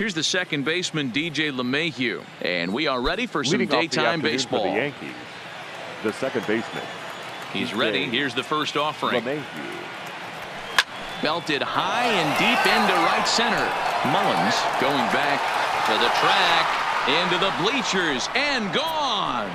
Here's the second baseman, DJ LeMahieu. And we are ready for some Leading off the daytime afternoon baseball. for the Yankees, the second baseman. He's ready. Here's the first offering. LeMahieu. Belted high and deep into right center. Mullins going back to the track, into the bleachers, and gone.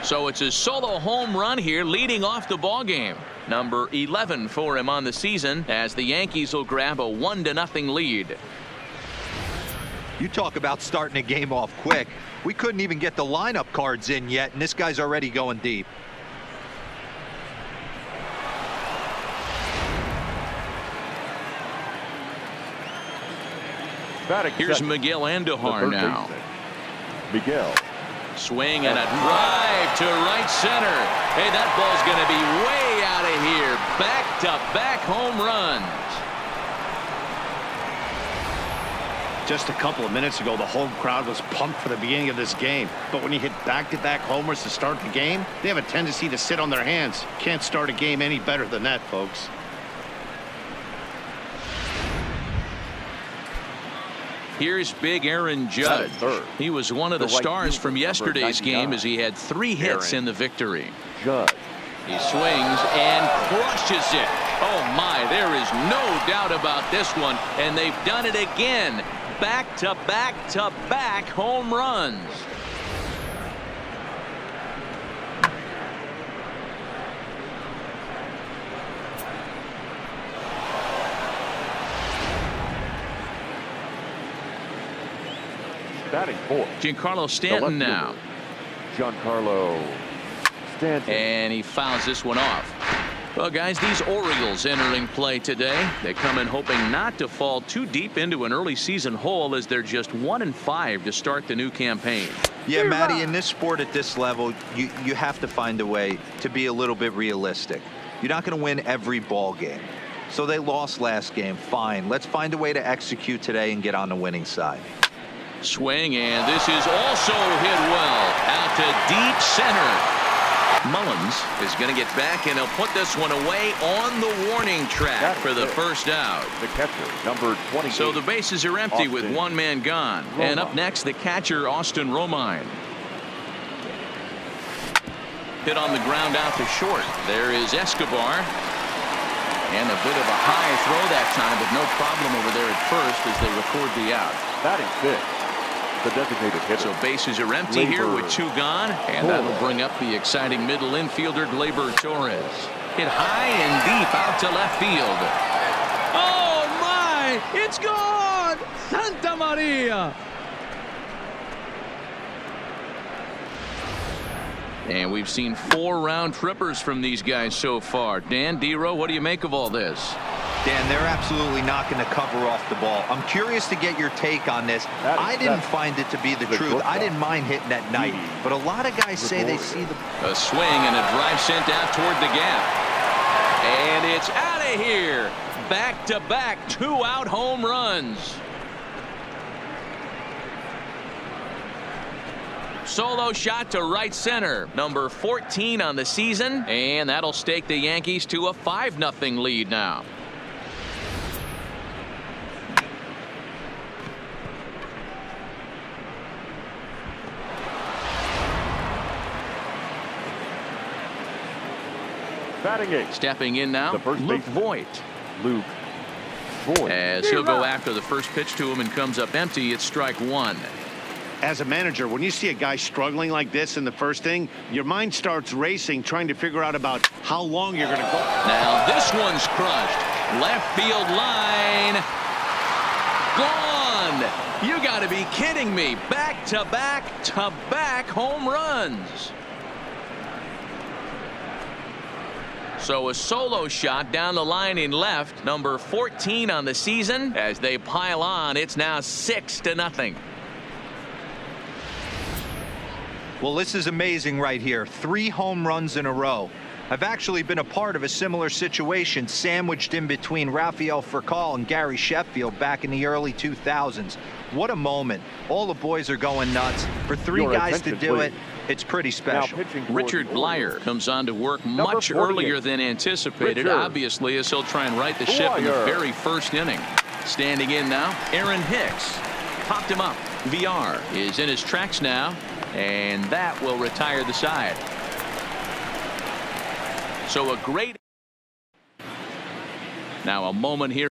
So it's a solo home run here, leading off the ball game. Number 11 for him on the season, as the Yankees will grab a 1-0 lead. You talk about starting a game off quick. We couldn't even get the lineup cards in yet, and this guy's already going deep. Here's Miguel Andujar now. Baseman. Miguel. Swing and a drive to right center. Hey, that ball's going to be way out of here. Back-to-back home runs. Just a couple of minutes ago, the home crowd was pumped for the beginning of this game. But when you hit back-to-back homers to start the game, they have a tendency to sit on their hands. Can't start a game any better than that, folks. Here's big Aaron Judge. He was one of the stars from yesterday's game as he had 3 hits in the victory. Judge. He swings and crushes it. Oh my, there is no doubt about this one. And they've done it again. Back-to-back-to-back home runs. Batting fourth. Giancarlo Stanton now. Giancarlo Stanton. And he fouls this one off. Well, guys, these Orioles entering play today. They come in hoping not to fall too deep into an early season hole, as they're just 1-5 to start the new campaign. Yeah, Matty, in this sport at this level, you have to find a way to be a little bit realistic. You're not going to win every ball game. So they lost last game. Fine. Let's find a way to execute today and get on the winning side. Swing, and this is also hit well out to deep center. Mullins is going to get back, and he'll put this one away on the warning track for the first out. The catcher, number 28. So the bases are empty with one man gone. And up next, the catcher, Austin Romine. Hit on the ground out to short. There is Escobar. And a bit of a high throw that time, but no problem over there at first as they record the out. Batting fifth, the designated hitter. So bases are empty here with 2 gone, and that'll bring up the exciting middle infielder, Gleyber Torres. Hit high and deep out to left field. Oh my! It's gone! Santa Maria! And we've seen 4 round trippers from these guys so far. Dan, Dero, what do you make of all this? Dan, they're absolutely not going to cover off the ball. I'm curious to get your take on this. I didn't find it to be the truth. I didn't mind hitting at night, but a lot of guys say they see the... A swing and a drive sent out toward the gap. And it's out of here. Back-to-back 2-out home runs. Solo shot to right center. Number 14 on the season. And that'll stake the Yankees to a 5-0 lead now. Batting eighth. Stepping in now, The first Luke baseman. Voit. Luke Voit. As he'll go after the first pitch to him and comes up empty. It's strike 1. As a manager, when you see a guy struggling like this in the first inning, your mind starts racing, trying to figure out about how long you're going to go. Now this one's crushed. Left field line. Gone. You got to be kidding me. Back-to-back-to-back home runs. So a solo shot down the line in left. Number 14 on the season. As they pile on, it's now 6-0. Well, this is amazing right here. 3 home runs in a row. I've actually been a part of a similar situation sandwiched in between Rafael Furcal and Gary Sheffield back in the early 2000s. What a moment. All the boys are going nuts. For three guys to do it, it's pretty special. Richard Blyer comes on to work much 48. earlier than anticipated, Richard. obviously, as he'll try and right the ship in the very first inning. Standing in now, Aaron Hicks. Popped him up. VR is in his tracks now, and that will retire the side. So a great. Now a moment here.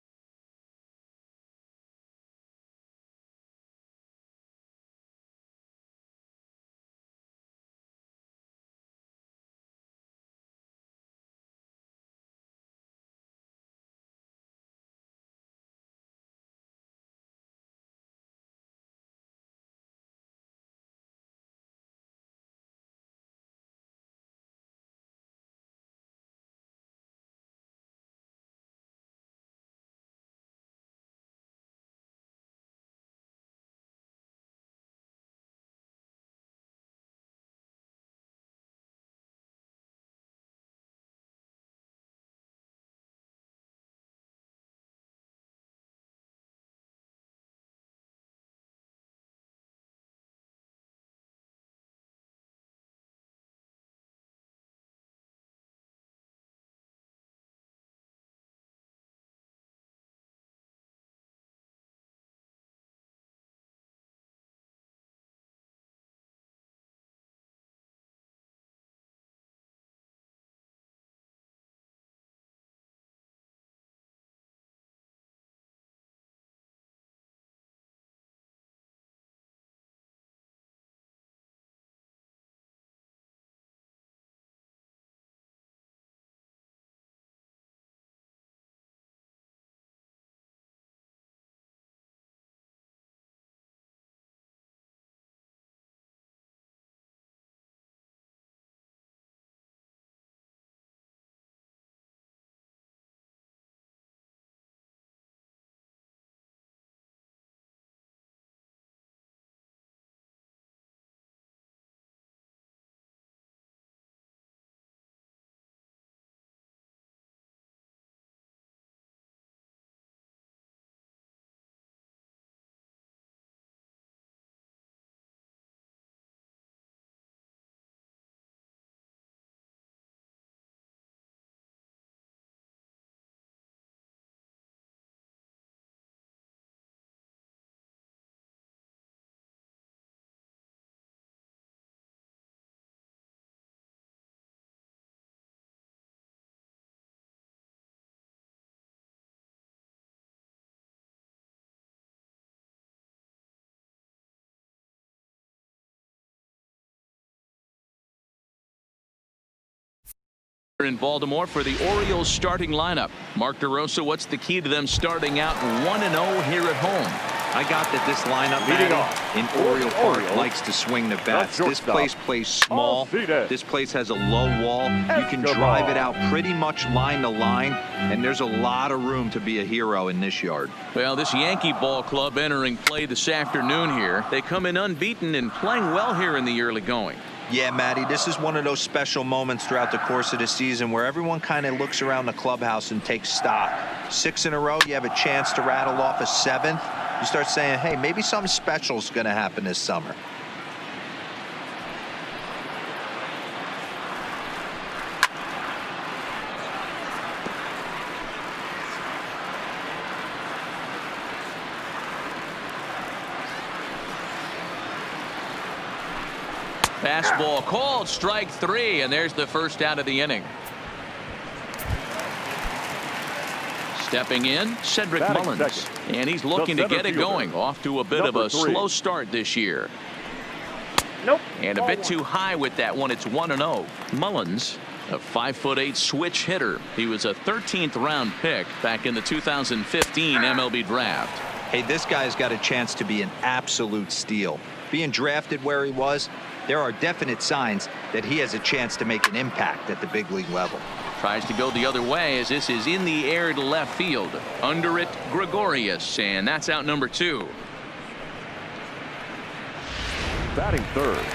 In Baltimore for the Orioles starting lineup. Mark DeRosa, what's the key to them starting out 1-0 here at home? I got that this lineup, Matty, in Oriole Park likes to swing the bats. This place plays small. This place has a low wall. You can drive it out pretty much line to line, and there's a lot of room to be a hero in this yard. Well, this Yankee ball club entering play this afternoon here. They come in unbeaten and playing well here in the early going. Yeah, Matty, this is one of those special moments throughout the course of the season where everyone kind of looks around the clubhouse and takes stock. 6 in a row, you have a chance to rattle off a 7th. You start saying, hey, maybe something special is going to happen this summer. Fastball called, strike 3, and there's the first out of the inning. Stepping in, Cedric Mullins, and he's looking to get it going. Off to a bit of a slow start this year. And a bit too high with that one. It's 1-0. Mullins, a 5'8" switch hitter. He was a 13th round pick back in the 2015 MLB draft. Hey, this guy's got a chance to be an absolute steal. Being drafted where he was, there are definite signs that he has a chance to make an impact at the big league level. Tries to go the other way as this is in the air to left field. Under it, Gregorius, and that's out number 2. Batting third,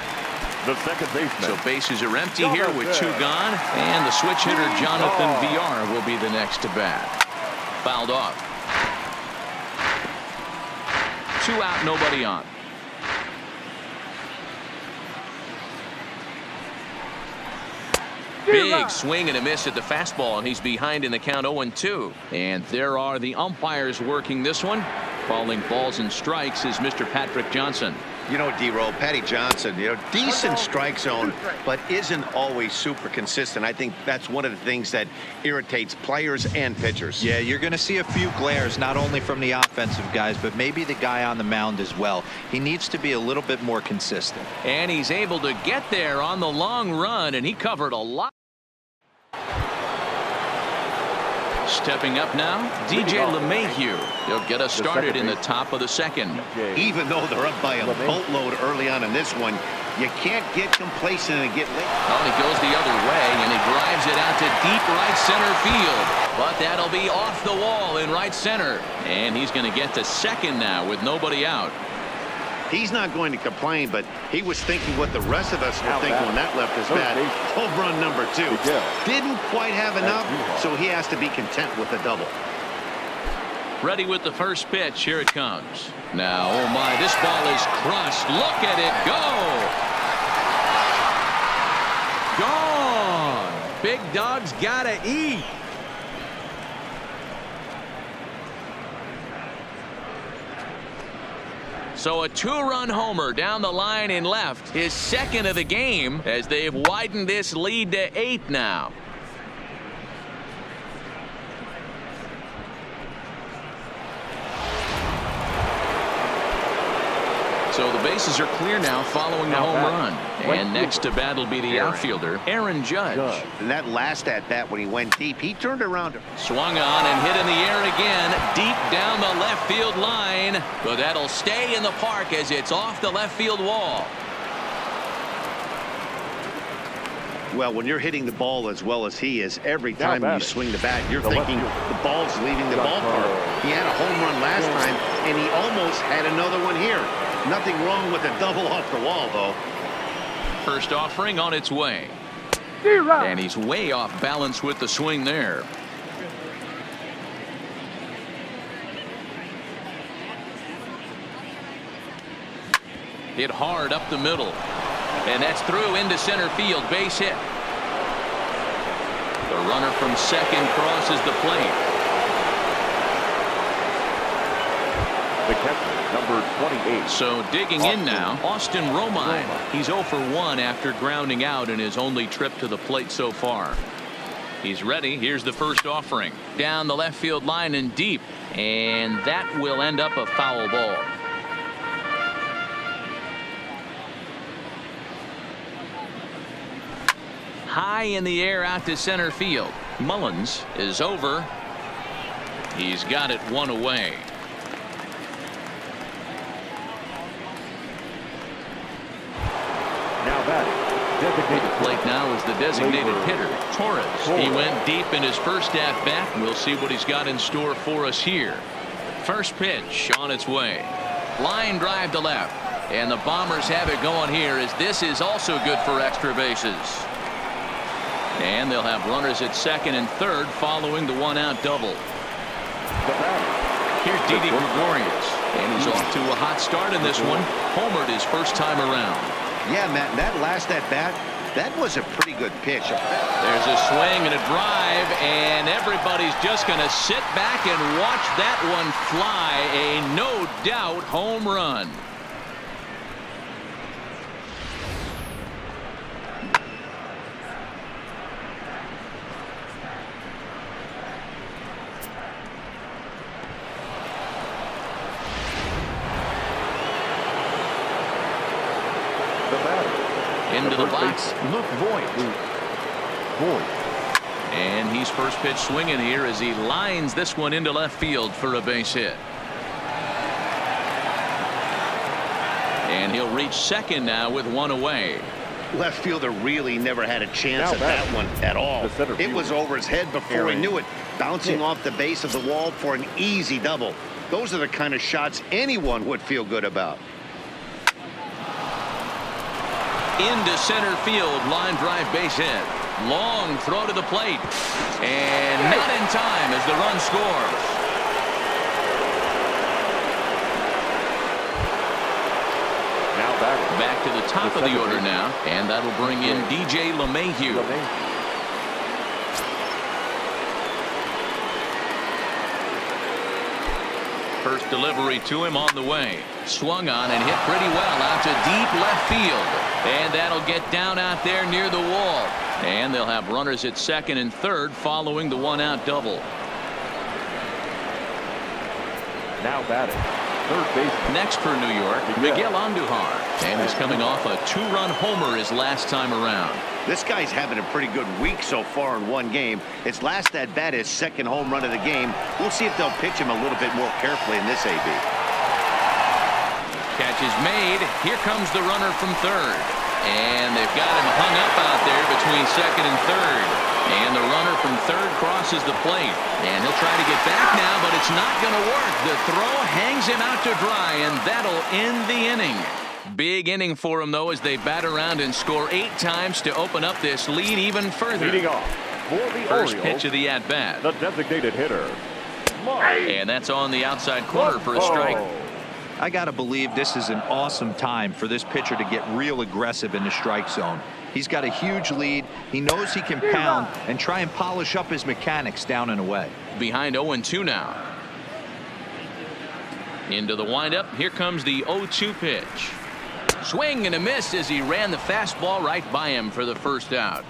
The second baseman. So bases are empty here with 2 gone. And the switch hitter, Jonathan VR, will be the next to bat. Fouled off. 2 out, nobody on. Big swing and a miss at the fastball, and he's behind in the count 0-2. And there are the umpires working this one. Calling balls and strikes is Mr. Patrick Johnson. You know, D-Roll, Patty Johnson, decent strike zone, but isn't always super consistent. I think that's one of the things that irritates players and pitchers. Yeah, you're going to see a few glares, not only from the offensive guys, but maybe the guy on the mound as well. He needs to be a little bit more consistent. And he's able to get there on the long run, and he covered a lot. Stepping up now, DJ LeMahieu. He'll get us started in the top of the second. Even though they're up by a boatload early on in this one, you can't get complacent and get late. Well, he goes the other way, and he drives it out to deep right center field. But that'll be off the wall in right center. And he's going to get to second now with nobody out. He's not going to complain, but he was thinking what the rest of us were thinking when that left his bat. Home run number 2. Didn't quite have enough, so he has to be content with a double. Ready with the first pitch. Here it comes. Now, oh my, this ball is crushed. Look at it go. Gone. Big dog's gotta eat. So a 2-run homer down the line in left, his second of the game, as they've widened this lead to 8 now. So the bases are clear now following the home run. And next to bat will be the outfielder, Aaron Judge. And that last at-bat when he went deep, he turned around. Swung on and hit in the air again, deep down the left field line. But that'll stay in the park as it's off the left field wall. Well, when you're hitting the ball as well as he is, every time you swing the bat, you're thinking the ball's leaving the ballpark. He had a home run last time, and he almost had another one here. Nothing wrong with a double off the wall, though. First offering on its way. And he's way off balance with the swing there. Hit hard up the middle. And that's through into center field. Base hit. The runner from second crosses the plate. The catcher, number 28. So digging in now, Austin Romine. He's 0 for 1 after grounding out in his only trip to the plate so far. He's ready. Here's the first offering. Down the left field line and deep. And that will end up a foul ball. High in the air out to center field. Mullins is over. He's got it 1 away. Now batting, designated plate now is the designated hitter, Torres. He went deep in his first at bat. We'll see what he's got in store for us here. First pitch on its way. Line drive to left. And the Bombers have it going here as this is also good for extra bases. And they'll have runners at second and third following the 1-out double. Here's Didi Gregorius. And he's off to a hot start in this one. Homered his first time around. Yeah, Matt, that last at-bat, that was a pretty good pitch. There's a swing and a drive, and everybody's just going to sit back and watch that one fly. A no-doubt home run. Into the box, Luke Voigt. And he's first pitch swinging here as he lines this one into left field for a base hit. And he'll reach second now with 1 away. Left fielder really never had a chance at that one at all. It was over his head before he knew it, bouncing off the base of the wall for an easy double. Those are the kind of shots anyone would feel good about. Into center field, line drive base hit. Long throw to the plate. And not in time as the run scores. Now Back to the top of the order now. And that'll bring in DJ LeMahieu. First delivery to him on the way. Swung on and hit pretty well out to deep left field. And that'll get down out there near the wall. And they'll have runners at second and third following the one-out double. Now batting, third baseman. Next for New York, Miguel Andujar. And he's coming off a two-run homer his last time around. This guy's having a pretty good week so far in one game. It's last at bat, his second home run of the game. We'll see if they'll pitch him a little bit more carefully in this AB. Catch is made. Here comes the runner from third. And they've got him hung up out there between second and third. And the runner from third crosses the plate. And he'll try to get back now, but it's not going to work. The throw hangs him out to dry, and that'll end the inning. Big inning for him, though, as they bat around and score 8 times to open up this lead even further. Leading off for the First Orioles, pitch of the at-bat. the designated hitter. And that's on the outside corner for a strike. I got to believe this is an awesome time for this pitcher to get real aggressive in the strike zone. He's got a huge lead. He knows he can pound and try and polish up his mechanics down and away. Behind 0-2 now. Into the windup. Here comes the 0-2 pitch. Swing and a miss as he ran the fastball right by him for the first out.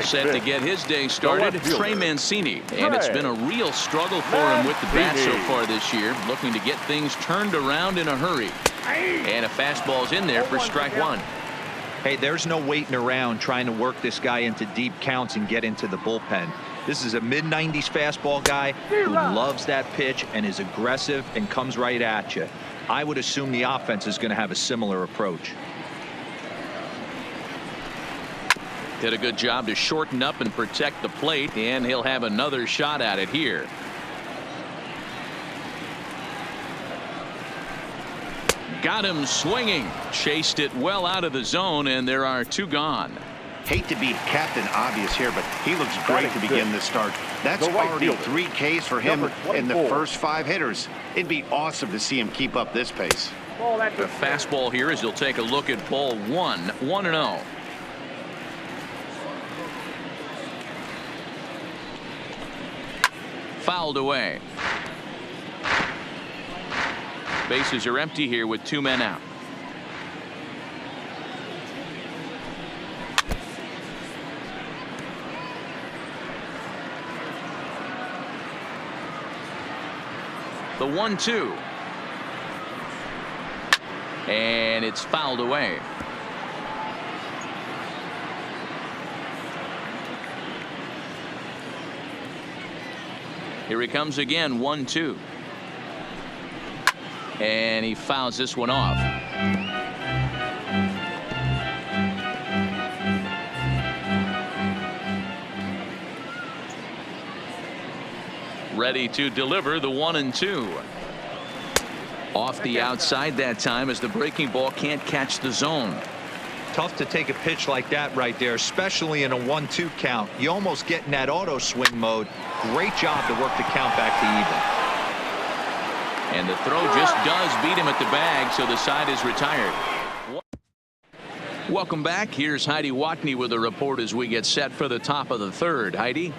Set to get his day started, Trey Mancini. And it's been a real struggle for him with the bat so far this year, looking to get things turned around in a hurry. And a fastball's in there for strike one. Hey, there's no waiting around trying to work this guy into deep counts and get into the bullpen. This is a mid-90s fastball guy who loves that pitch and is aggressive and comes right at you. I would assume the offense is going to have a similar approach. Did a good job to shorten up and protect the plate, and he'll have another shot at it here. Got him swinging. Chased it well out of the zone, and there are 2 gone. Hate to be Captain Obvious here, but he looks great to begin this start. That's already 3 Ks for him in the first 5 hitters. It'd be awesome to see him keep up this pace. The fastball here as he'll take a look at ball 1, 1-0. Fouled away. Bases are empty here with 2 men out. The 1-2. And it's fouled away. Here he comes again, 1-2. And he fouls this one off. Ready to deliver the 1-2. Off the outside that time as the breaking ball can't catch the zone. Tough to take a pitch like that right there, especially in a 1-2 count. You almost get in that auto swing mode. Great job to work the count back to even. And the throw just does beat him at the bag, so the side is retired. Welcome back. Here's Heidi Watney with a report as we get set for the top of the third. Heidi?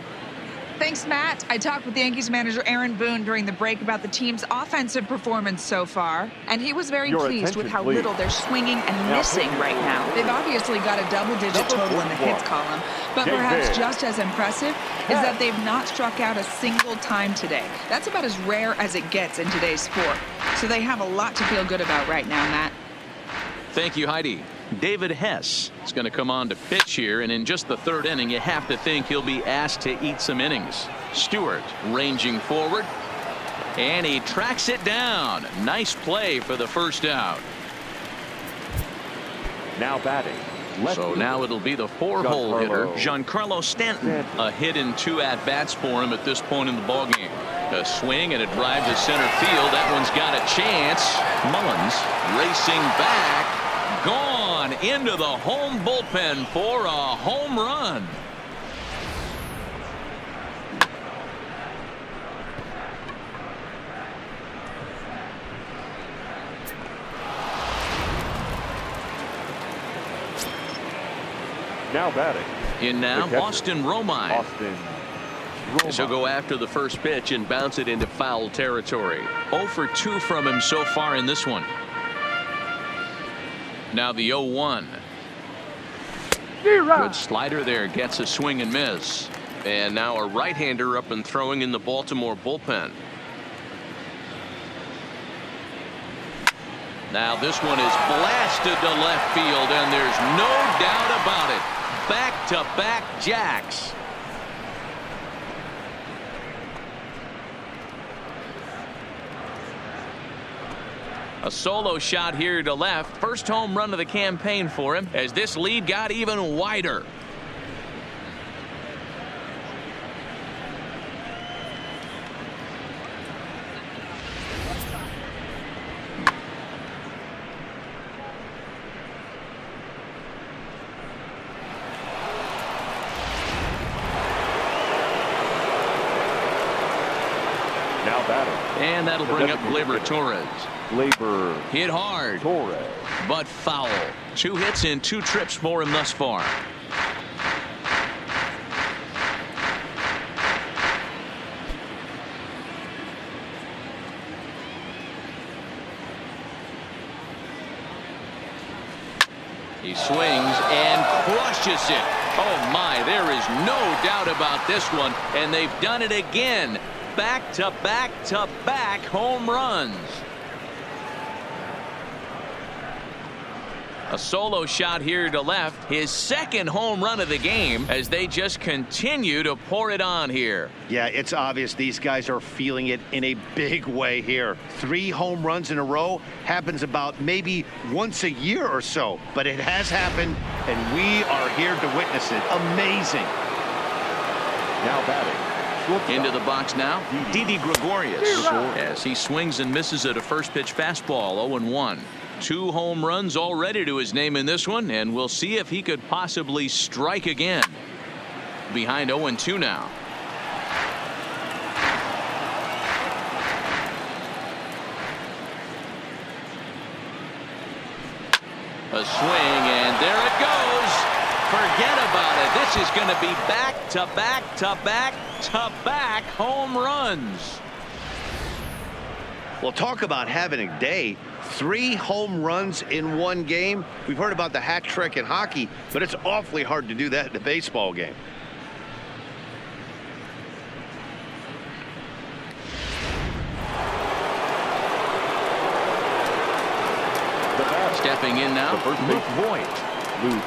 Thanks, Matt. I talked with Yankees manager Aaron Boone during the break about the team's offensive performance so far, and he was very pleased with how little they're swinging and missing right now. They've obviously got a double-digit total in the hits column, but perhaps just as impressive is that they've not struck out a single time today. That's about as rare as it gets in today's sport. So they have a lot to feel good about right now, Matt. Thank you, Heidi. David Hess is going to come on to pitch here, and in just the 3rd inning, you have to think he'll be asked to eat some innings. Stewart ranging forward, and he tracks it down. Nice play for the first out. Now batting. So now it'll be the 4-hole hitter, Giancarlo Stanton. A hit in 2 at-bats for him at this point in the ballgame. A swing and it drives to center field. That one's got a chance. Mullins racing back. Gone into the home bullpen for a home run. Now batting. In now, Austin Romine. Austin Romine. So go after the first pitch and bounce it into foul territory. 0 for 2 from him so far in this one. Now the 0-1. Good slider there, gets a swing and miss. And now a right-hander up and throwing in the Baltimore bullpen. Now this one is blasted to left field, and there's no doubt about it. Back-to-back jacks. A solo shot here to left. First home run of the campaign for him as this lead got even wider. Now batting. And that'll bring up Gleyber Torres. Gleyber Hit hard, Torres. but foul. 2 hits in 2 trips for him thus far. He swings and crushes it. Oh my, there is no doubt about this one, and they've done it again. Back-to-back-to-back home runs. A solo shot here to left, his second home run of the game as they just continue to pour it on here. Yeah, it's obvious these guys are feeling it in a big way here. 3 home runs in a row happens about maybe once a year or so, but it has happened, and we are here to witness it. Amazing. Now batting. Shortstop. Into the box now, Didi Gregorius, as he swings and misses at a first pitch fastball. 0-1. 2 home runs already to his name in this one, and we'll see if he could possibly strike again. Behind 0-2 now. A swing, and there it goes. Forget about it. This is going to be back-to-back-to-back-to-back home runs. Well, talk about having a day. 3 home runs in 1 game. We've heard about the hat trick in hockey, but it's awfully hard to do that in a baseball game. Stepping in now, The first Luke baseman. Voigt. Luke.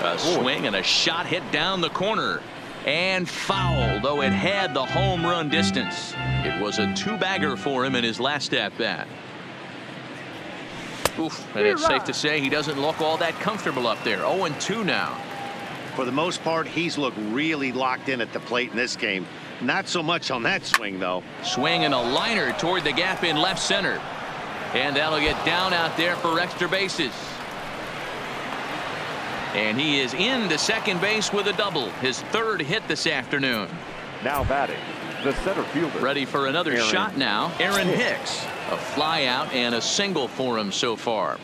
A swing and a shot hit down the corner. And foul, though it had the home run distance. It was a 2-bagger for him in his last at-bat. Oof, and it's safe to say he doesn't look all that comfortable up there. 0-2 now. For the most part, he's looked really locked in at the plate in this game. Not so much on that swing, though. Swing and a liner toward the gap in left center. And that'll get down out there for extra bases. And he is into second base with a double. His 3rd hit this afternoon. Now batting. The center fielder. Ready for another shot now. Aaron Hicks. A fly out and a single for him so far.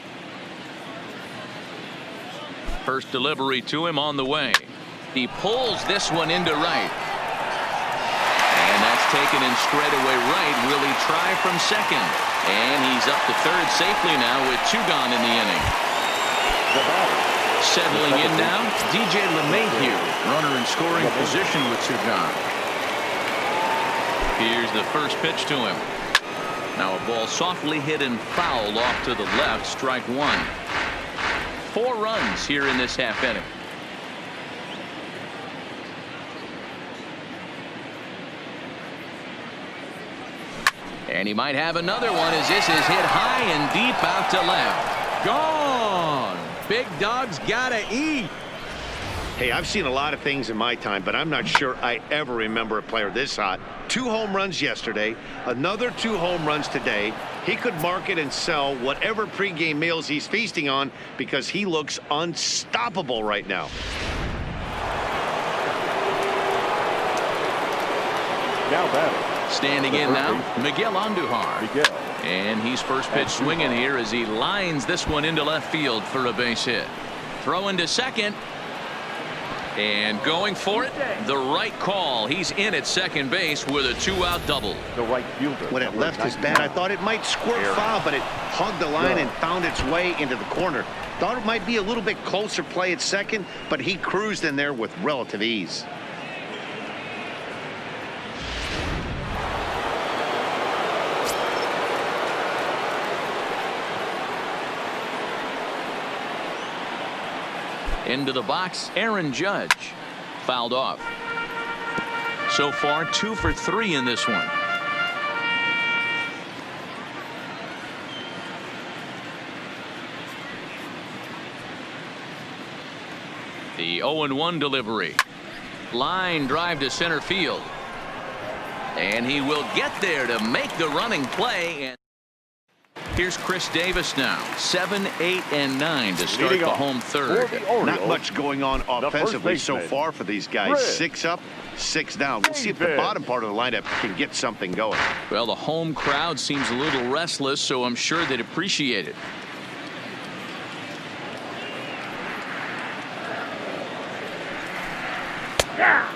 First delivery to him on the way. He pulls this one into right. And that's taken in straightaway right. Will he try from second? And he's up to 3rd safely now with 2 gone in the inning. The batter. Settling in now, DJ LeMahieu, runner in scoring position with 2 gone. Here's the first pitch to him. Now a ball softly hit and foul off to the left, strike 1. 4 runs here in this half inning. And he might have another one as this is hit high and deep out to left. Gone. Big Dog's gotta eat. Hey, I've seen a lot of things in my time, but I'm not sure I ever remember a player this hot. 2 home runs yesterday, another 2 home runs today. He could market and sell whatever pregame meals he's feasting on because he looks unstoppable right now. Now batting. Standing in now, Miguel Andujar. Miguel. And he's first pitch swinging here as he lines this one into left field for a base hit. Throwing to second. And going for it, the right call. He's in at second base with a 2-out double. The right fielder. When it left his bat, I thought it might squirt foul, but it hugged the line and found its way into the corner. Thought it might be a little bit closer play at second, but he cruised in there with relative ease. Into the box, Aaron Judge. Fouled off. So far, 2 for 3 in this one. The 0-1 delivery. Line drive to center field. And he will get there to make the running play. And here's Chris Davis now. 7, 8, and 9 to start the home third. Not much going on offensively so far for these guys. 6 up, 6 down. We'll see if the bottom part of the lineup can get something going. Well, the home crowd seems a little restless, so I'm sure they'd appreciate it.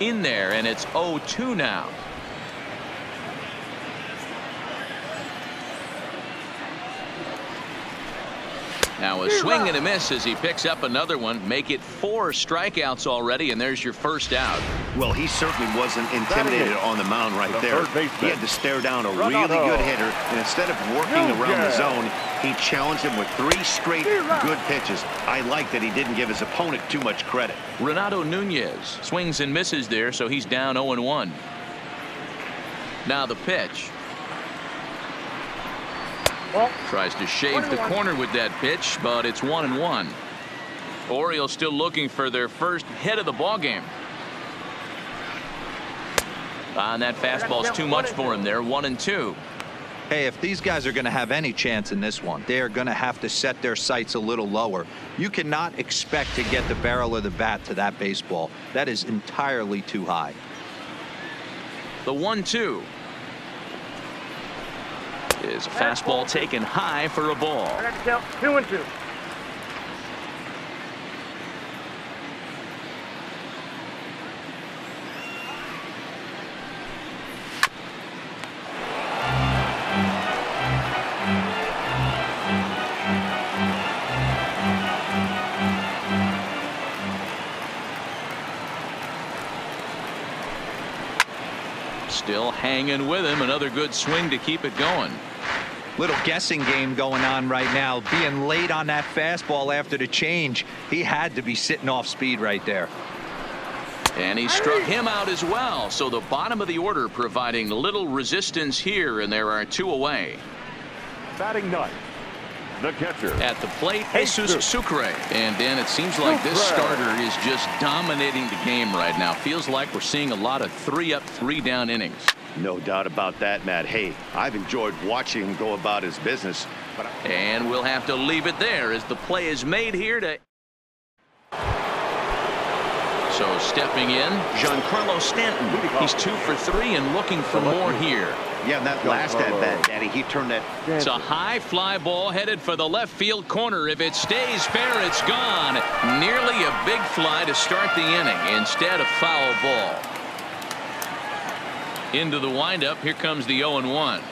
In there, and it's 0-2 now. Now a swing and a miss as he picks up another one. Make it 4 strikeouts already, and there's your first out. Well, he certainly wasn't intimidated on the mound right there. He had to stare down a really good hitter, and instead of working around the zone, he challenged him with 3 straight good pitches. I like that he didn't give his opponent too much credit. Renato Nunez swings and misses there, so he's down 0-1. Now the pitch. Tries to shave the corner with that pitch, but it's 1-1. Orioles still looking for their first hit of the ball game. And that fastball's too much for him there. 1-2. Hey, if these guys are going to have any chance in this one, they are going to have to set their sights a little lower. You cannot expect to get the barrel of the bat to that baseball. That is entirely too high. The 1-2 is a fastball taken high for a ball. 2-2. Still hanging with him. Another good swing to keep it going. Little guessing game going on right now. Being late on that fastball after the change. He had to be sitting off speed right there. And he struck him out as well. So the bottom of the order providing little resistance here, and there are 2 away. Batting ninth, the catcher. At the plate, Jesus Sucre. And Dan, it seems like this starter is just dominating the game right now. Feels like we're seeing a lot of 3-up, 3-down innings. No doubt about that, Matt. Hey, I've enjoyed watching him go about his business. And we'll have to leave it there as the play is made here to. So stepping in, Giancarlo Stanton. He's 2 for 3 and looking for more here. Yeah, and that last at-bat, Daddy, he turned that. It's a high fly ball headed for the left field corner. If it stays fair, it's gone. Nearly a big fly to start the inning. Instead, a foul ball. Into the windup. Here comes the 0-1.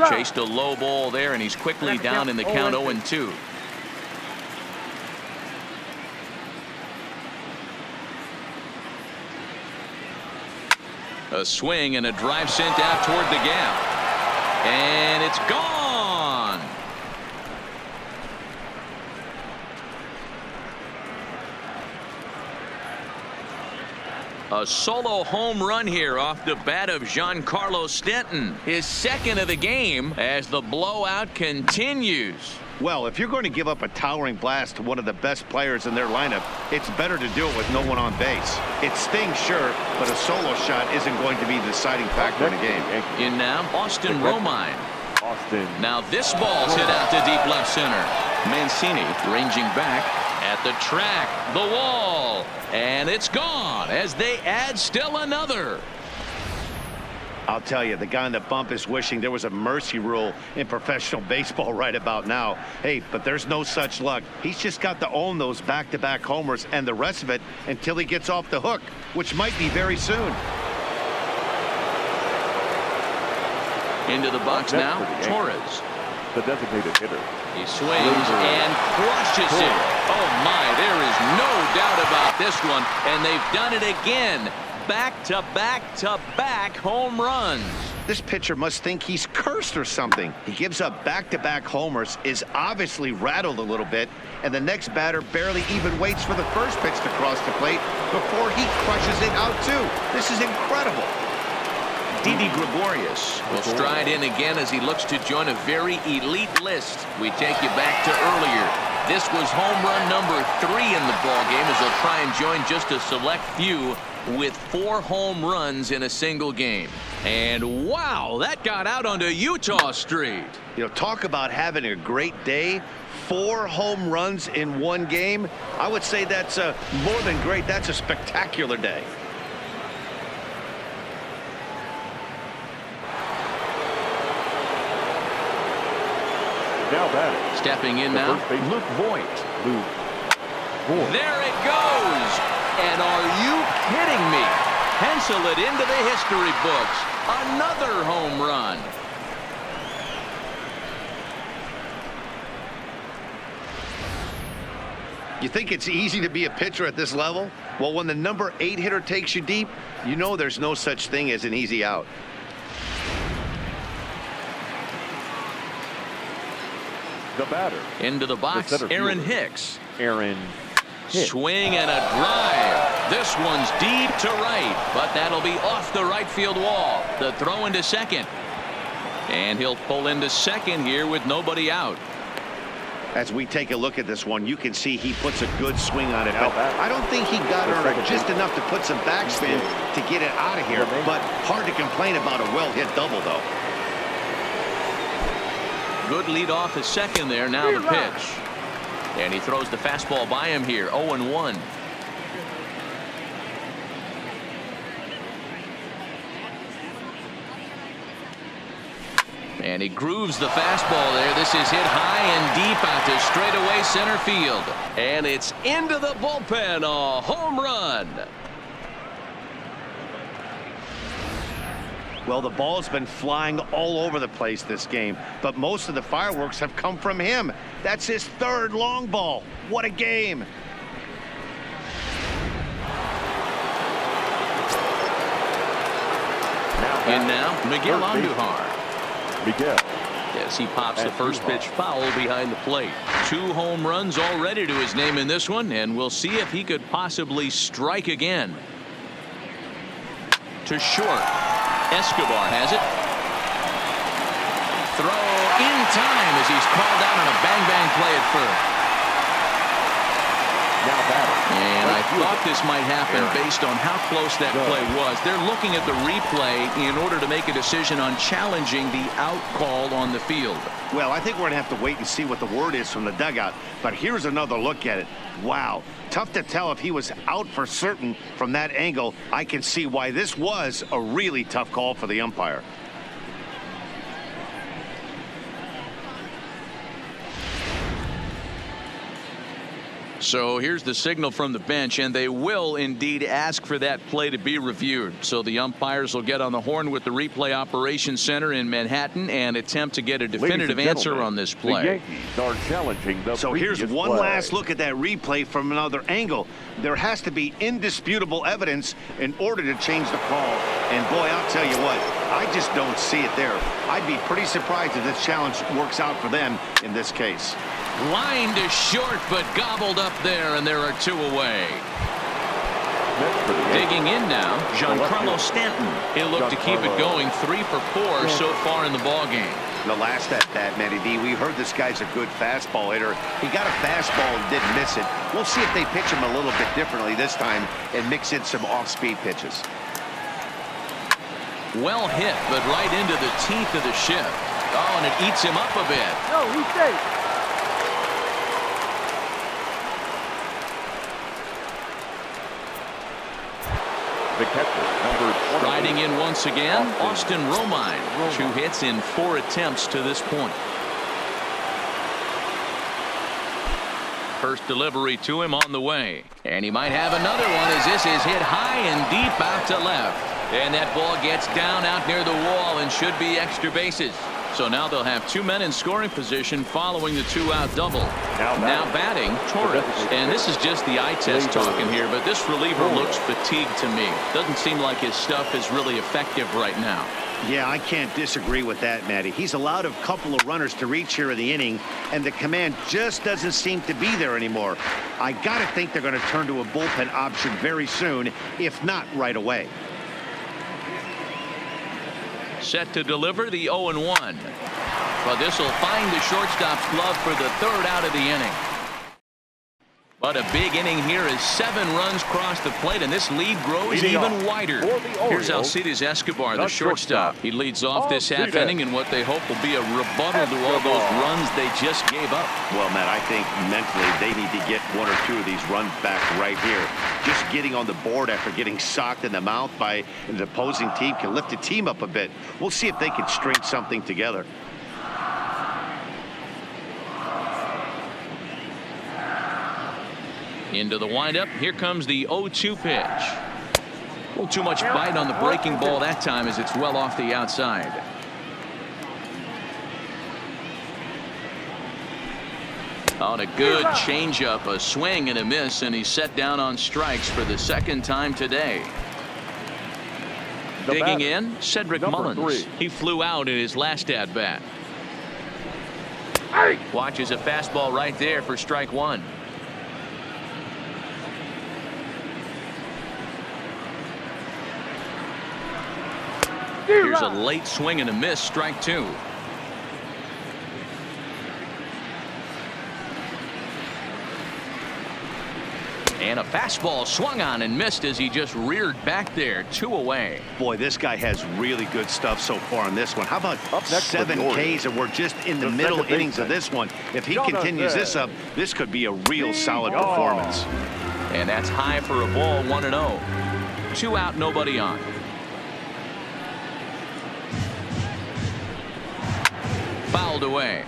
Chased a low ball there, and he's quickly down in the count 0-2. A swing and a drive sent out toward the gap. And it's gone. A solo home run here off the bat of Giancarlo Stanton. His second of the game as the blowout continues. Well, if you're going to give up a towering blast to one of the best players in their lineup, it's better to do it with no one on base. It stings, sure, but a solo shot isn't going to be the deciding factor in the game. In now, Austin Romine. Now this ball's hit out to deep left center. Mancini ranging back at the track, the wall, and it's gone as they add still another. I'll tell you, the guy on the bump is wishing there was a mercy rule in professional baseball right about now. Hey, but there's no such luck. He's just got to own those back-to-back homers and the rest of it until he gets off the hook, which might be very soon. Into the box now, Torres. The designated hitter. He swings and crushes it. Oh my, there is no doubt about this one, and they've done it again. Back-to-back-to-back home runs. This pitcher must think he's cursed or something. He gives up back-to-back homers, is obviously rattled a little bit, and the next batter barely even waits for the first pitch to cross the plate before he crushes it out too. This is incredible. Didi Gregorius will stride in again as he looks to join a very elite list. We take you back to earlier. This was home run number 3 in the ballgame as they'll try and join just a select few with 4 home runs in a single game. And wow, that got out onto Utah Street. You know, talk about having a great day. 4 home runs in one game. I would say that's more than great. That's a spectacular day. Now batting. Stepping in now, Luke Voigt. There it goes. And are you kidding me? Pencil it into the history books. Another home run. You think it's easy to be a pitcher at this level? Well, when the number 8 hitter takes you deep, you know there's no such thing as an easy out. The batter. Into the box, Aaron Hicks. Aaron Hicks. Swing and a drive. This one's deep to right, but that'll be off the right field wall. The throw into second. And he'll pull into second here with nobody out. As we take a look at this one, you can see he puts a good swing on it. But I don't think he got her just enough to put some backspin to get it out of here. But hard to complain about a well-hit double, though. Good lead off his second there. Now the pitch. And he throws the fastball by him here. 0-1. And he grooves the fastball there. This is hit high and deep out to straightaway center field. And it's into the bullpen. A home run. Well, the ball's been flying all over the place this game, but most of the fireworks have come from him. That's his 3rd long ball. What a game. And now Miguel Andujar. Miguel. Yes, he pops the first pitch foul behind the plate. 2 home runs already to his name in this one, and we'll see if he could possibly strike again. To short. Escobar has it. Throw in time as he's called out on a bang-bang play at first. Now batting. And I thought this might happen based on how close that play was. They're looking at the replay in order to make a decision on challenging the out call on the field. Well, I think we're going to have to wait and see what the word is from the dugout. But here's another look at it. Wow. Tough to tell if he was out for certain from that angle. I can see why this was a really tough call for the umpire. So here's the signal from the bench, and they will indeed ask for that play to be reviewed. So the umpires will get on the horn with the replay operations center in Manhattan and attempt to get a definitive answer on this play. The Yankees are challenging the So here's one last look at that replay from another angle. There has to be indisputable evidence in order to change the call. And boy, I'll tell you what, I just don't see it there. I'd be pretty surprised if this challenge works out for them in this case. Line to short, but gobbled up there, and there are 2 away. next for the Digging in now, Giancarlo Stanton. He'll look to keep it going 3 for 4 so far in the ball game. The last at bat, Matty D, we heard this guy's a good fastball hitter. He got a fastball and didn't miss it. We'll see if they pitch him a little bit differently this time and mix in some off-speed pitches. Well hit, but right into the teeth of the shift. Oh, and it eats him up a bit. No, he's safe. The catcher, number 20. Riding in once again, Austin Romine. 2 hits in 4 attempts to this point. First delivery to him on the way. And he might have another one as this is hit high and deep out to left. And that ball gets down out near the wall and should be extra bases. So now they'll have 2 men in scoring position following the 2-out double. Now batting, Torres. And this is just the eye test talking here, but this reliever looks fatigued to me. Doesn't seem like his stuff is really effective right now. Yeah, I can't disagree with that, Matty. He's allowed a couple of runners to reach here in the inning, and the command just doesn't seem to be there anymore. I got to think they're going to turn to a bullpen option very soon, if not right away. Set to deliver the 0-1. But this will find the shortstop's glove for the 3rd out of the inning. But a big inning here as 7 runs cross the plate, and this lead grows even wider. Here's Alcides Escobar, the shortstop. He leads off this half inning in what they hope will be a rebuttal to all those runs they just gave up. Well, Matt, I think mentally they need to get 1 or 2 of these runs back right here. Just getting on the board after getting socked in the mouth by an opposing team can lift the team up a bit. We'll see if they can string something together. Into the windup. Here comes the 0-2 pitch. A little too much bite on the breaking ball that time as it's well off the outside. On a good changeup, a swing and a miss, and he's set down on strikes for the 2nd time today. Digging in, Cedric Mullins. He flew out in his last at bat. Watches a fastball right there for strike 1. Here's a late swing and a miss, strike 2. And a fastball swung on and missed as he just reared back there. 2 away. Boy, this guy has really good stuff so far on this one. How about 7 Ks, and we're just in the middle innings of this one. If he continues this up, this could be a real solid performance. And that's high for a ball, 1-0. 2 out, nobody on. Fouled away.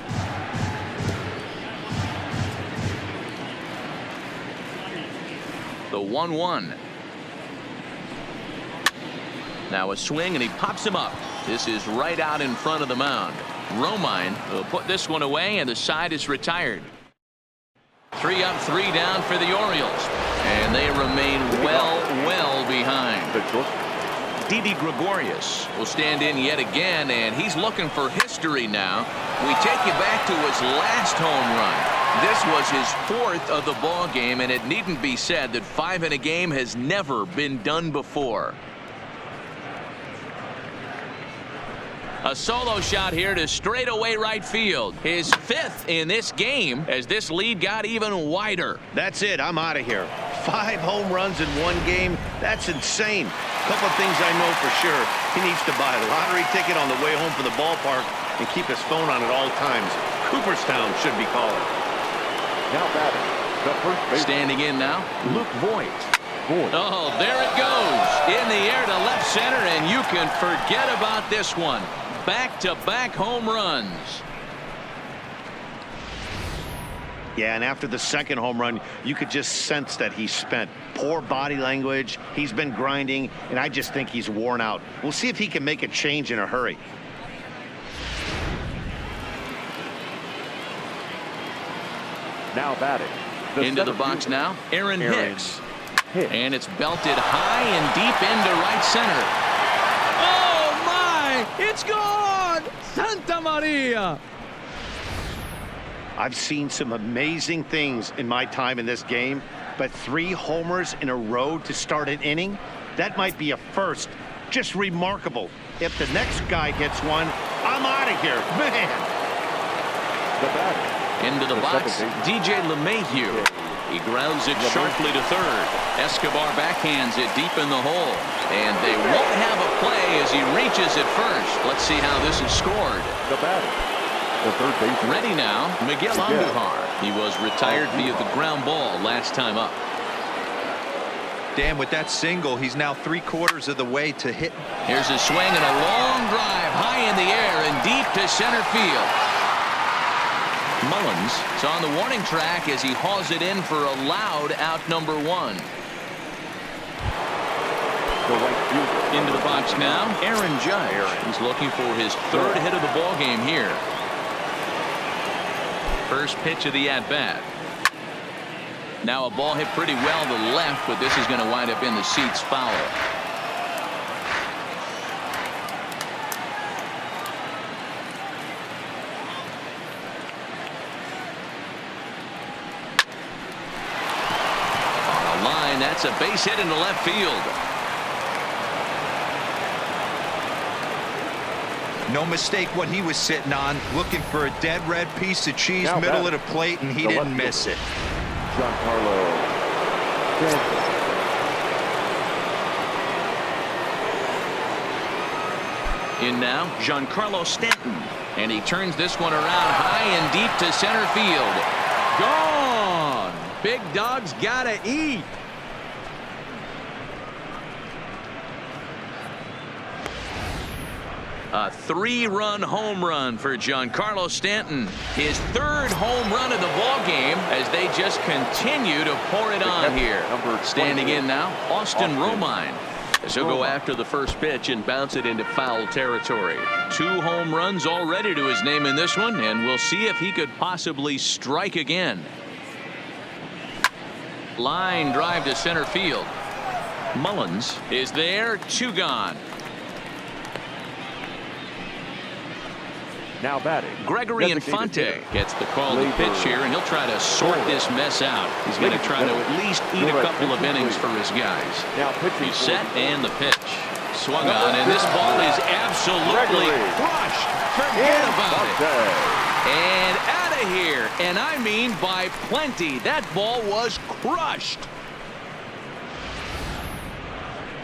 The 1-1. Now a swing and he pops him up. This is right out in front of the mound. Romine will put this one away and the side is retired. 3 up, 3 down for the Orioles. And they remain well behind. Didi Gregorius will stand in yet again, and he's looking for history now. We take you back to his last home run. This was his 4th of the ball game, and it needn't be said that 5 in a game has never been done before. A solo shot here to straightaway right field. His 5th in this game as this lead got even wider. That's it. I'm out of here. 5 home runs in 1 game. That's insane. A couple of things I know for sure. He needs to buy a lottery ticket on the way home from the ballpark and keep his phone on at all times. Cooperstown should be calling. Now batting, the first base. Standing in now, Luke Voigt. Oh, there it goes. In the air to left center, and you can forget about this one. Back-to-back home runs. Yeah, and after the 2nd home run, you could just sense that he's spent. Poor body language. He's been grinding, and I just think he's worn out. We'll see if he can make a change in a hurry. Now batting. Into the box now, Aaron Hicks. And it's belted high and deep into right center. Oh, my! It's gone! Santa Maria! I've seen some amazing things in my time in this game, but 3 homers in a row to start an inning, that might be a first. Just remarkable. If the next guy hits one, I'm out of here. Man. The batter. Into the box, DJ LeMahieu. He grounds it sharply to third. Escobar backhands it deep in the hole. And they won't have a play as he reaches it first. Let's see how this is scored. The batter. The third baseman. Ready now, Miguel Andujar. He was retired via the ground ball last time up. Dan, with that single, he's now 3/4 of the way to hit. Here's a swing and a long drive high in the air and deep to center field. Mullins is on the warning track as he hauls it in for a loud out number 1. The right fielder. Into the box now, Aaron Judge. He's looking for his 3rd hit of the ball game here. First pitch of the at-bat. Now a ball hit pretty well to the left, but this is going to wind up in the seats foul. That's a base hit into left field. No mistake what he was sitting on, looking for a dead red piece of cheese, now middle of the plate, and he didn't miss it. Giancarlo Stanton. In now, Giancarlo Stanton. And he turns this one around high and deep to center field. Gone! Big dog's gotta eat. A 3-run home run for Giancarlo Stanton. His 3rd home run of the ball game as they just continue to pour it on here. Standing in now, Austin Romine. As he'll go after the first pitch and bounce it into foul territory. 2 home runs already to his name in this one, and we'll see if he could possibly strike again. Line drive to center field. Mullins is there, 2 gone. Now batting. Gregory Infante gets the call to pitch here, and he'll try to sort this mess out. He's going to try to at least eat a couple of innings for his guys. He's set and the pitch. Swung on, and this ball is absolutely crushed. Forget about it. And out of here. And I mean by plenty. That ball was crushed.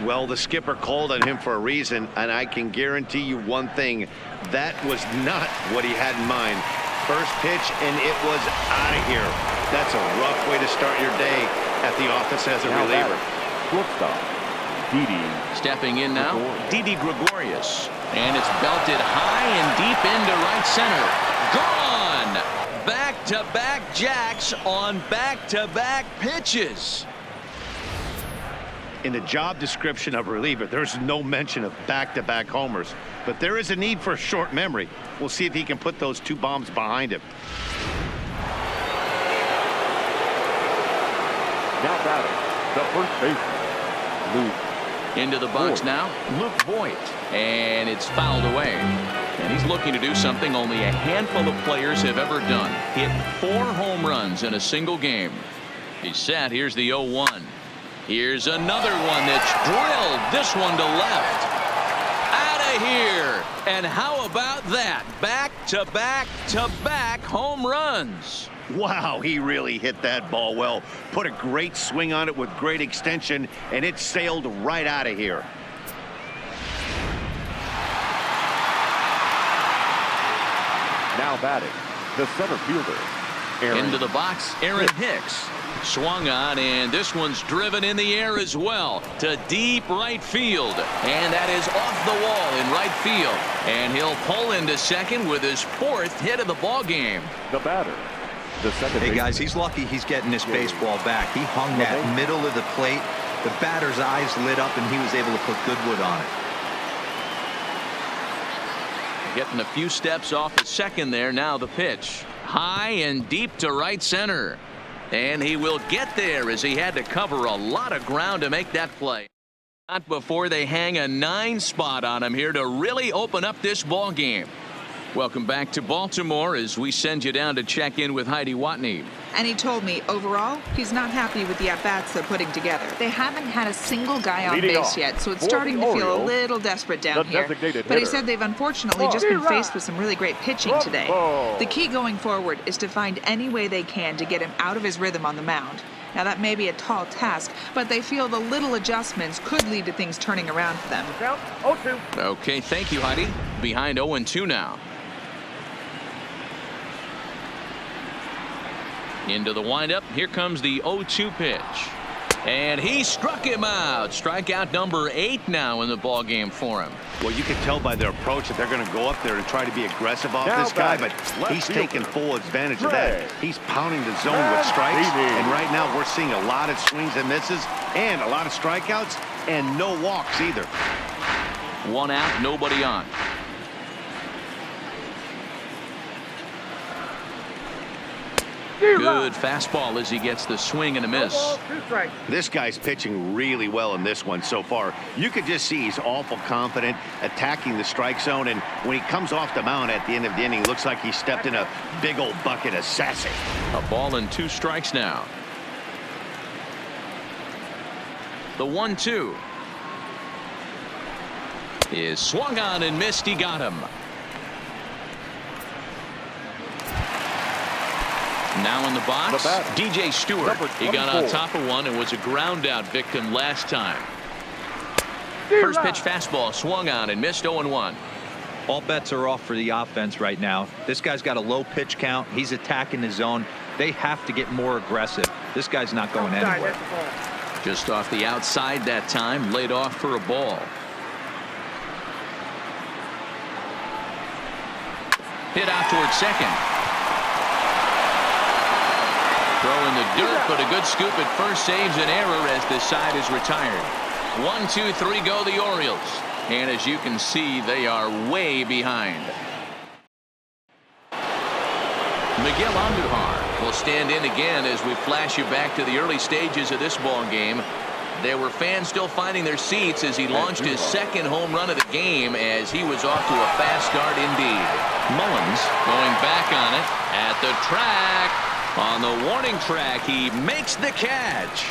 Well, the skipper called on him for a reason, and I can guarantee you one thing. That was not what he had in mind. First pitch, and it was out of here. That's a rough way to start your day at the office as a reliever. Shortstop, Didi. Stepping in now, Didi Gregorius. And it's belted high and deep into right center. Gone! Back-to-back jacks on back-to-back pitches. In the job description of reliever, there's no mention of back-to-back homers. But there is a need for a short memory. We'll see if he can put those 2 bombs behind him. Now batting, the first baseman, Luke. Into the box now, Luke Voigt. And it's fouled away. And he's looking to do something only a handful of players have ever done. Hit 4 home runs in a single game. He's set. Here's the 0-1. Here's another one that's drilled. This one to left. Out of here. And how about that? Back-to-back-to-back home runs. Wow, he really hit that ball well. Put a great swing on it with great extension, and it sailed right out of here. Now batting, the center fielder, Aaron. Into the box, Aaron Hicks. Swung on, and this one's driven in the air as well to deep right field. And that is off the wall in right field. And he'll pull into second with his 4th hit of the ball game. The batter, the second. Hey, guys, he's lucky he's getting this baseball back. He hung that middle of the plate. The batter's eyes lit up, and he was able to put good wood on it. Getting a few steps off at second there. Now the pitch. High and deep to right center. And he will get there as he had to cover a lot of ground to make that play. Not before they hang a 9 spot on him here to really open up this ball game. Welcome back to Baltimore as we send you down to check in with Heidi Watney. And he told me, overall, he's not happy with the at-bats they're putting together. They haven't had a single guy on Leading base off yet, so it's for starting the to feel a Orioles, little desperate down the here. designated But he hitter. said they've unfortunately just been faced with some really great pitching today. Bravo. The key going forward is to find any way they can to get him out of his rhythm on the mound. Now, that may be a tall task, but they feel the little adjustments could lead to things turning around for them. Count 0-2. Okay, thank you, Heidi. Behind 0-2 now. Into the windup. Here comes the 0-2 pitch. And he struck him out. Strikeout number 8 now in the ball game for him. Well, you can tell by their approach that they're going to go up there and try to be aggressive off Now this guy, but batting, left he's fielder, taking full advantage of that. Ray. He's pounding the zone with strikes, Mancini. and right now we're seeing a lot of swings and misses and a lot of strikeouts and no walks either. 1 out, nobody on. Good fastball as he gets the swing and a miss. This guy's pitching really well in this one so far. You could just see he's awful confident attacking the strike zone, and when he comes off the mound at the end of the inning, looks like he stepped in a big old bucket of sassy. A ball and 2 strikes now. The 1-2 is swung on and missed. He got him. Now in the box, The batter, DJ Stewart. number He got on 24. top of one and was a ground out victim last time. First pitch fastball swung on and missed. 0-1. All bets are off for the offense right now. This guy's got a low pitch count. He's attacking the zone. They have to get more aggressive. This guy's not going anywhere. Just off the outside that time, laid off for a ball. Hit out towards second. Throw in the dirt, but a good scoop at first saves an error as this side is retired. 1, 2, 3 go the Orioles. And as you can see, they are way behind. Miguel Andujar will stand in again as we flash you back to the early stages of this ball game. There were fans still finding their seats as he launched his second home run of the game as he was off to a fast start indeed. Mullins going back on it at the track. On the warning track, he makes the catch.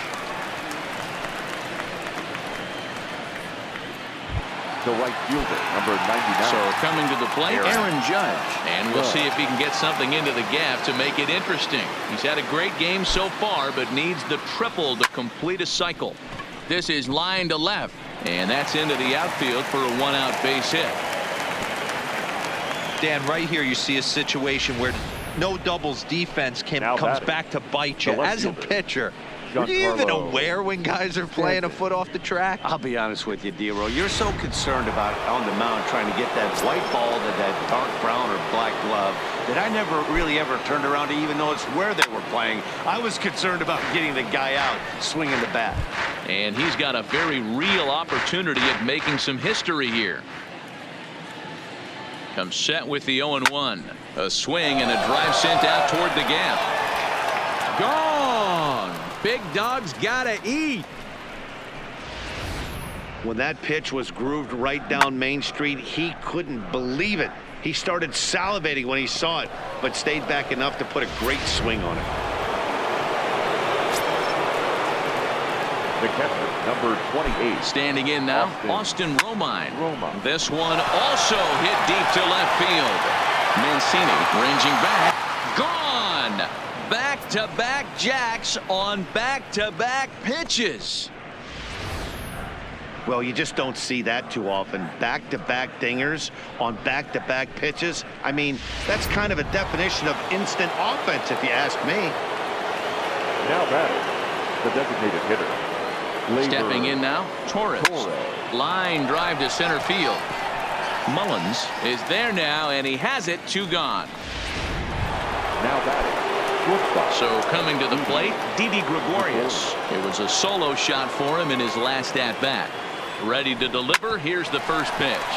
The right fielder, number 99. So coming to the plate, Aaron Judge. And we'll Good. see if he can get something into the gap to make it interesting. He's had a great game so far, but needs the triple to complete a cycle. This is line to left, and that's into the outfield for a 1-out base hit. Dan, right here you see a situation where no doubles defense Now comes batting, back to bite you. the left As a fielder, pitcher, were you even Giancarlo aware when guys are playing a foot off the track? I'll be honest with you, D-Roll. You're so concerned about on the mound trying to get that white ball to that dark brown or black glove that I never really ever turned around to even notice where they were playing. I was concerned about getting the guy out swinging the bat. And he's got a very real opportunity at making some history here. Comes set with the 0-1. A swing and a drive sent out toward the gap. Gone. Big dog's gotta eat. When that pitch was grooved right down Main Street, he couldn't believe it. He started salivating when he saw it, but stayed back enough to put a great swing on it. The catcher, number 28. Standing in now, Austin Romine. Romine. This one also hit deep to left field. Mancini ranging back. Gone. Back-to-back jacks on back-to-back pitches. Well, you just don't see that too often. Back-to-back dingers on back-to-back pitches. I mean, that's kind of a definition of instant offense, if you ask me. Now batting, the designated hitter. Stepping in now, Torres. Line drive to center field. Mullins is there now, and he has it. 2 gone. Now batting, shortstop. So coming to the plate, Didi Gregorius. It was a solo shot for him in his last at-bat. Ready to deliver. Here's the first pitch.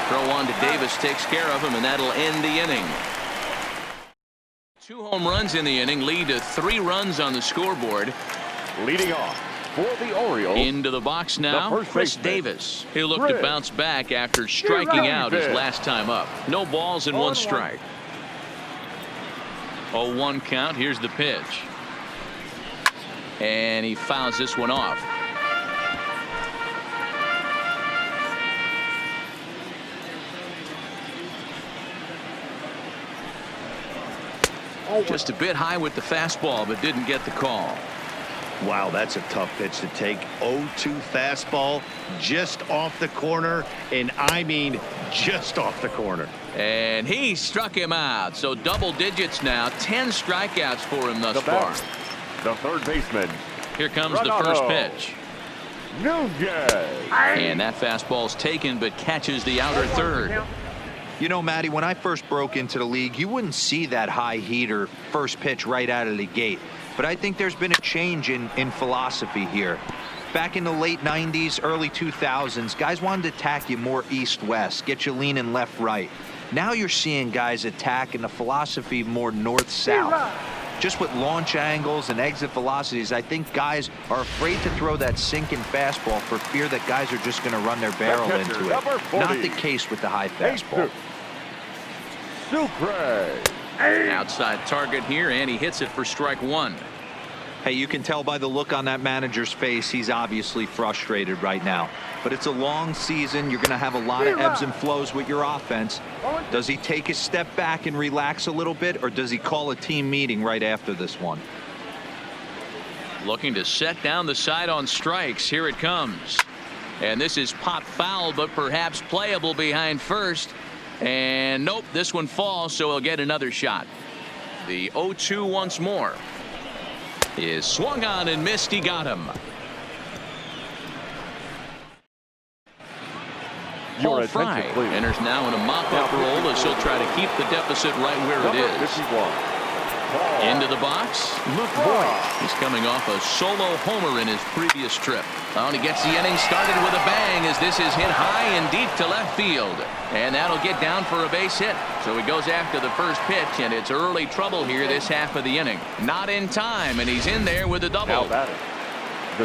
Throw on to Davis takes care of him, and that'll end the inning. 2 home runs in the inning lead to 3 runs on the scoreboard. Leading off For the Orioles. Into the box now, first Chris baseman, Davis. He'll look to Chris. bounce back after striking out his last time up. No balls and 1 strike. 0-1 count. Here's the pitch. And he fouls this one off. Just a bit high with the fastball, but didn't get the call. Wow, that's a tough pitch to take. 0-2 fastball just off the corner, and I mean just off the corner. And he struck him out. So double digits now. 10 strikeouts for him thus far. The third baseman. Here comes the first pitch. Nunez. And that fastball's taken, but catches the outer third. You know, Matty, when I first broke into the league, you wouldn't see that high heater first pitch right out of the gate. But I think there's been a change in philosophy here. Back in the late 90s, early 2000s, guys wanted to attack you more east-west, get you leaning left-right. Now you're seeing guys attack in the philosophy more north-south. Just with launch angles and exit velocities, I think guys are afraid to throw that sinking fastball for fear that guys are just going to run their barrel into it. Not the case with the high fastball. Sucre. Outside target here, and he hits it for strike 1. Hey, you can tell by the look on that manager's face, he's obviously frustrated right now. But it's a long season. You're going to have a lot of ebbs and flows with your offense. Does he take a step back and relax a little bit, or does he call a team meeting right after this one? Looking to set down the side on strikes. Here it comes. And this is popped foul, but perhaps playable behind first. And nope, this one falls, so he'll get another shot. The 0-2 once more. Is swung on and missed. He got him. Paul Fry enters now in a mop-up role as he'll try to keep the deficit right where it is. 51. Into the box. Look, boy, he's coming off a solo homer in his previous trip. Oh, and he gets the inning started with a bang as this is hit high and deep to left field. And that'll get down for a base hit. So he goes after the first pitch, and it's early trouble here this half of the inning. Not in time, and he's in there with a double. The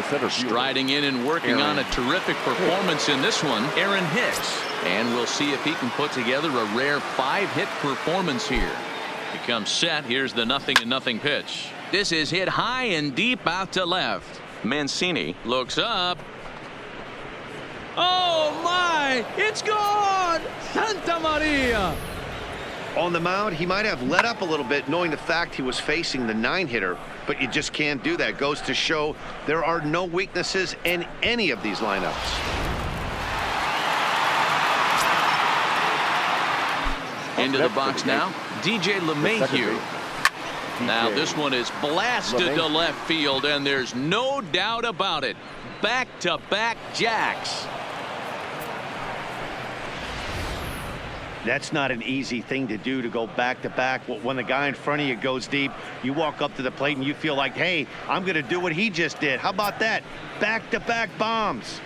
center fielder. Striding in and working on a terrific performance in this one, Aaron Hicks. And we'll see if he can put together a rare 5-hit performance here. He comes set. Here's the 0-0 pitch. This is hit high and deep out to left. Mancini looks up. Oh my, it's gone! Santa Maria! On the mound, he might have let up a little bit knowing the fact he was facing the 9-hitter, but you just can't do that. Goes to show there are no weaknesses in any of these lineups. Into the box now, DJ LeMahieu. Now this one is blasted to left field, and there's no doubt about it. Back-to-back jacks. That's not an easy thing to do, to go back-to-back. When the guy in front of you goes deep, you walk up to the plate and you feel like, hey, I'm going to do what he just did. How about that? Back-to-back bombs.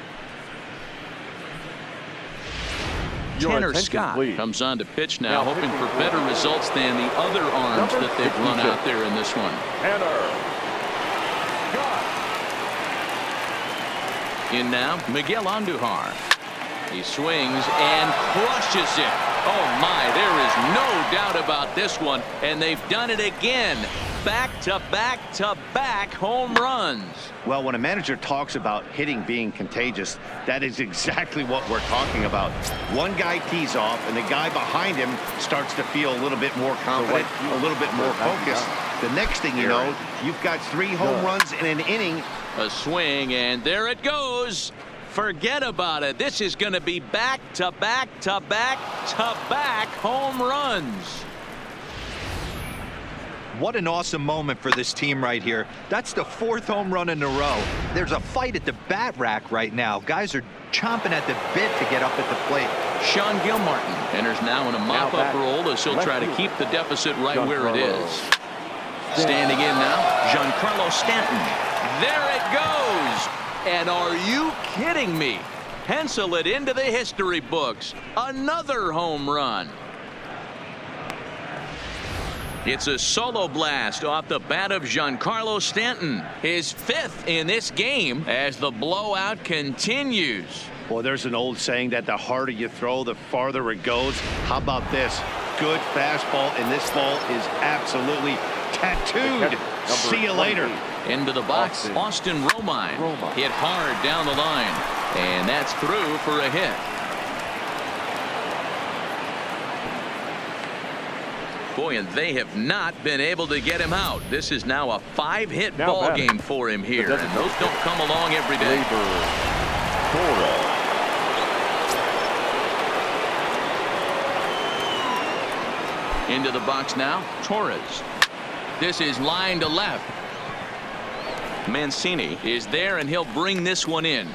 Tanner Scott comes on to pitch now, hoping for better results than the other arms that they've run out there in this one. In now, Miguel Andujar. He swings and crushes it. Oh my, there is no doubt about this one, and they've done it again. Back-to-back-to-back home runs. Well, when a manager talks about hitting being contagious, that is exactly what we're talking about. One guy tees off, and the guy behind him starts to feel a little bit more confident, a little bit more focused. The next thing you know, you've got 3 home runs in an inning. A swing, and there it goes. Forget about it. This is going to be back-to-back-to-back-to-back home runs. What an awesome moment for this team right here. That's the 4th home run in a row. There's a fight at the bat rack right now. Guys are chomping at the bit to get up at the plate. Sean Gilmartin enters now in a mop-up role as he'll try to keep the deficit right where it is. Standing in now, Giancarlo Stanton. There it goes. And are you kidding me? Pencil it into the history books. Another home run. It's a solo blast off the bat of Giancarlo Stanton, his 5th in this game as the blowout continues. Well, there's an old saying that the harder you throw, the farther it goes. How about this? Good fastball, and this ball is absolutely tattooed. See you later. Into the box, Austin Romine. Hit hard down the line, and that's through for a hit. Boy, and they have not been able to get him out. This is now a 5-hit ball game for him here, and those don't come along every day. Into the box now, Torres. This is line to left. Mancini is there, and he'll bring this one in.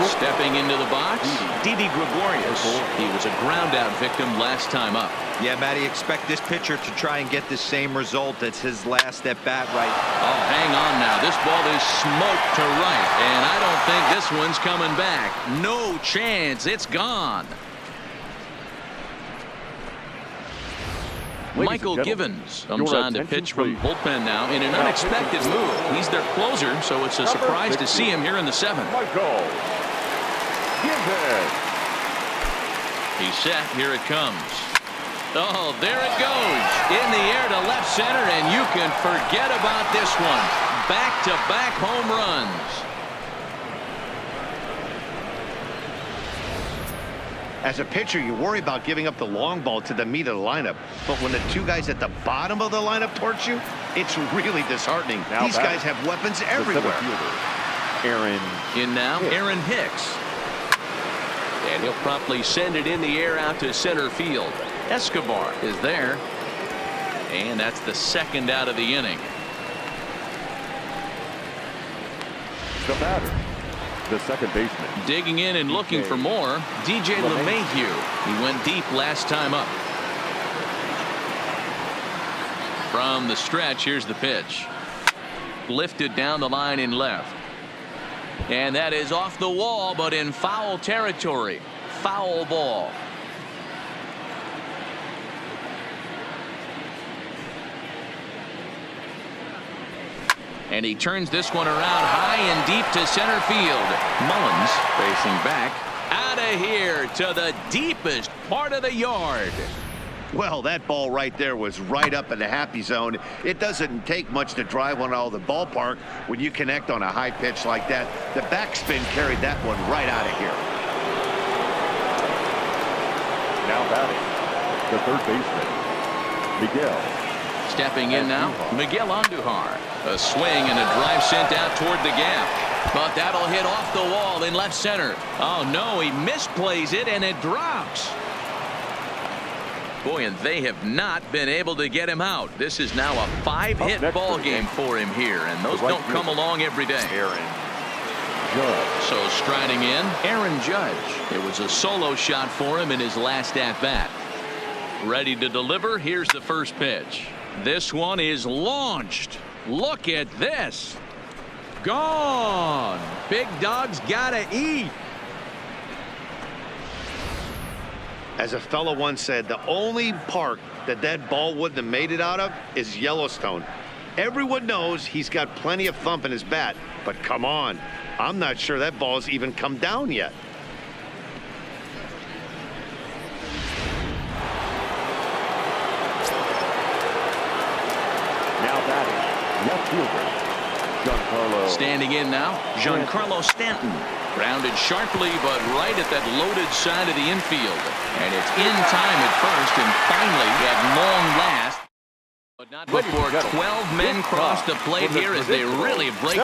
Stepping into the box, Didi Gregorius. He was a ground-out victim last time up. Yeah, Matty, expect this pitcher to try and get the same result as his last at-bat right. Oh, hang on now. This ball is smoked to right, and I don't think this one's coming back. No chance. It's gone. Michael Givens comes on to pitch from bullpen now in an unexpected move. He's their closer, so it's a surprise to see him here in the 7th. Michael Givens. He's set. Here it comes. Oh, there it goes. In the air to left center, and you can forget about this one. Back-to-back home runs. As a pitcher, you worry about giving up the long ball to the meat of the lineup. But when the two guys at the bottom of the lineup torch you, it's really disheartening. These guys have weapons everywhere. In now, Aaron Hicks. And he'll promptly send it in the air out to center field. Escobar is there. And that's the 2nd out of the inning. The batter, the second baseman. Digging in and looking for more, DJ LeMahieu. He went deep last time up. From the stretch, here's the pitch. Lifted down the line in left. And that is off the wall, but in foul territory. Foul ball. And he turns this one around high and deep to center field. Mullins facing back. Out of here to the deepest part of the yard. Well, that ball right there was right up in the happy zone. It doesn't take much to drive one out of the ballpark when you connect on a high pitch like that. The backspin carried that one right out of here. Now batting, the third baseman, Miguel. Stepping in now, Miguel Andujar. A swing and a drive sent out toward the gap. But that'll hit off the wall in left center. Oh, no, he misplays it, and it drops. Boy, and they have not been able to get him out. This is now a 5-hit ball game for him here, and those don't come along every day. So striding in, Aaron Judge. It was a solo shot for him in his last at-bat. Ready to deliver. Here's the first pitch. This one is launched. Look at this. Gone. Big dog's gotta eat. As a fellow once said, the only park that ball wouldn't have made it out of is Yellowstone. Everyone knows he's got plenty of thump in his bat, but come on, I'm not sure that ball's even come down yet. Now batting, left fielder, Giancarlo. Standing in now, Giancarlo Stanton. Grounded sharply, but right at that loaded side of the infield. And it's in time at first, and finally, at long last. But not before 12 men cross the plate here as they really break.